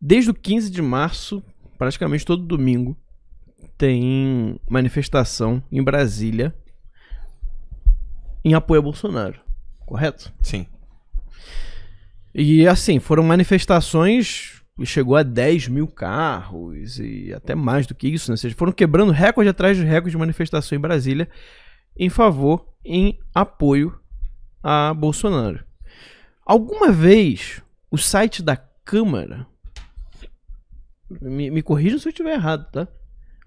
Desde o 15 de março, praticamente todo domingo, tem manifestação em Brasília em apoio a Bolsonaro, correto? Sim. E assim, foram manifestações e chegou a 10 mil carros e até mais do que isso, né? Ou seja, foram quebrando recorde atrás de recorde de manifestação em Brasília em apoio a Bolsonaro. Alguma vez o site da Câmara, me corrijam se eu estiver errado, tá?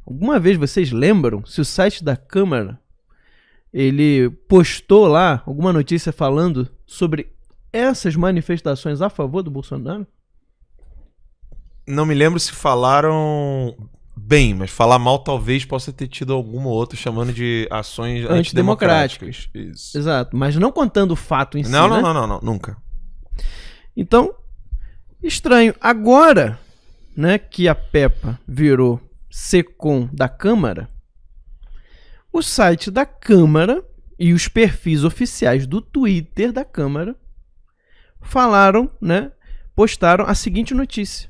Alguma vez vocês lembram se o site da Câmara ele postou lá alguma notícia falando sobre essas manifestações a favor do Bolsonaro? Não me lembro se falaram bem, mas falar mal talvez possa ter tido alguma outra chamando de ações antidemocráticas. Isso. Exato, mas não contando o fato em si, Não, né? não, nunca. Então, estranho. Agora, né, que a Peppa virou SECOM da Câmara, o site da Câmara e os perfis oficiais do Twitter da Câmara falaram, né, postaram a seguinte notícia: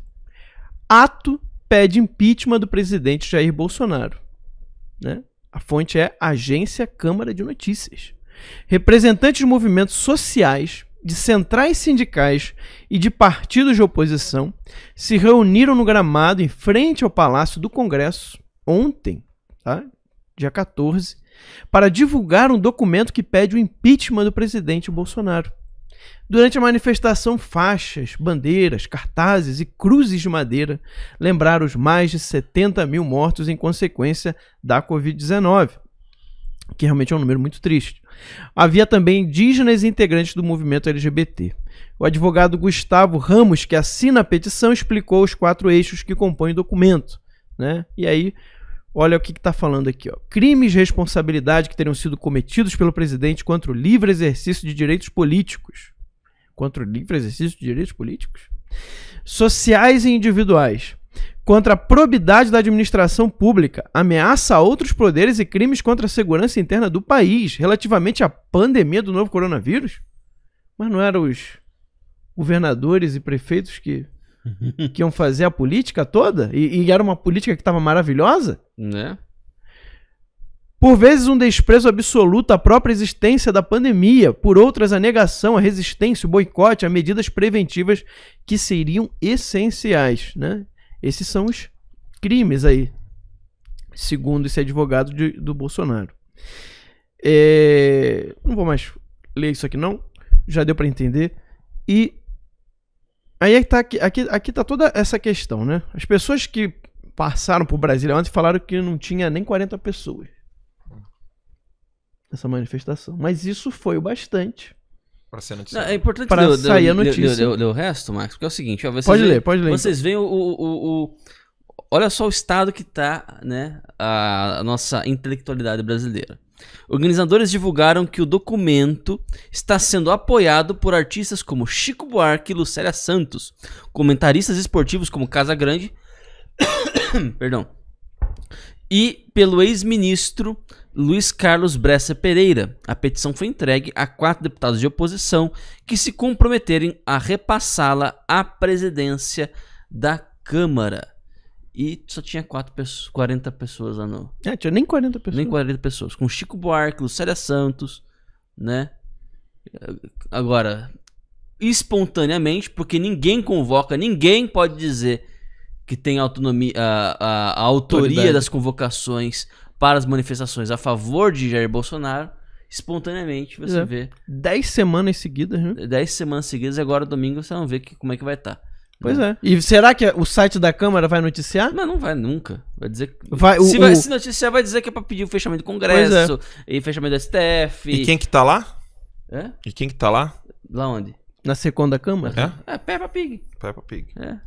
ato pede impeachment do presidente Jair Bolsonaro, né? A fonte é Agência Câmara de Notícias. Representantes de movimentos sociais, de centrais sindicais e de partidos de oposição se reuniram no gramado em frente ao Palácio do Congresso ontem, tá? Dia 14, para divulgar um documento que pede o impeachment do presidente Bolsonaro. Durante a manifestação, faixas, bandeiras, cartazes e cruzes de madeira lembraram os mais de 70 mil mortos em consequência da Covid-19, que realmente é um número muito triste. Havia também indígenas e integrantes do movimento LGBT. O advogado Gustavo Ramos, que assina a petição, explicou os 4 eixos que compõem o documento, né? E aí, olha o que está falando aqui, ó. Crimes de responsabilidade que teriam sido cometidos pelo presidente contra o livre exercício de direitos políticos. Contra o livre exercício de direitos políticos? Sociais e individuais. Contra a probidade da administração pública, ameaça a outros poderes e crimes contra a segurança interna do país relativamente à pandemia do novo coronavírus? Mas não eram os governadores e prefeitos que iam fazer a política toda? E era uma política que estava maravilhosa? Né? Por vezes um desprezo absoluto à própria existência da pandemia, por outras a negação, a resistência, o boicote a medidas preventivas que seriam essenciais, né? Esses são os crimes aí, segundo esse advogado do Bolsonaro. Não vou mais ler isso aqui não, já deu para entender. E aí aqui tá toda essa questão, né? As pessoas que passaram por Brasília ontem falaram que não tinha nem 40 pessoas nessa manifestação, mas isso foi o bastante para ser notícia. É importante para sair a notícia. Ler o resto, Max, porque é o seguinte, ó, pode ler. Vocês veem olha só o estado que tá, né, a nossa intelectualidade brasileira. Organizadores divulgaram que o documento está sendo apoiado por artistas como Chico Buarque e Lucélia Santos, comentaristas esportivos como Casagrande, perdão, e pelo ex-ministro Luiz Carlos Bressa Pereira. A petição foi entregue a 4 deputados de oposição que se comprometerem a repassá-la à presidência da Câmara. E só tinha 40 pessoas lá no... tinha nem 40 pessoas. Nem 40 pessoas. Com Chico Buarque, Lucélia Santos, né? Agora, espontaneamente, porque ninguém convoca, ninguém pode dizer que tem autonomia, a autoria das convocações para as manifestações a favor de Jair Bolsonaro. Espontaneamente você vê 10 semanas seguidas, né? 10 semanas seguidas e agora domingo você vai ver como é que vai estar. Pois é. E será que o site da Câmara vai noticiar? Não vai nunca. Vai dizer que... Se noticiar, vai dizer que é pra pedir o fechamento do Congresso e fechamento do STF. E quem que tá lá? É? E quem que tá lá? Lá onde? Na SECOM da Câmara? Peppa Pig. Peppa Pig. É.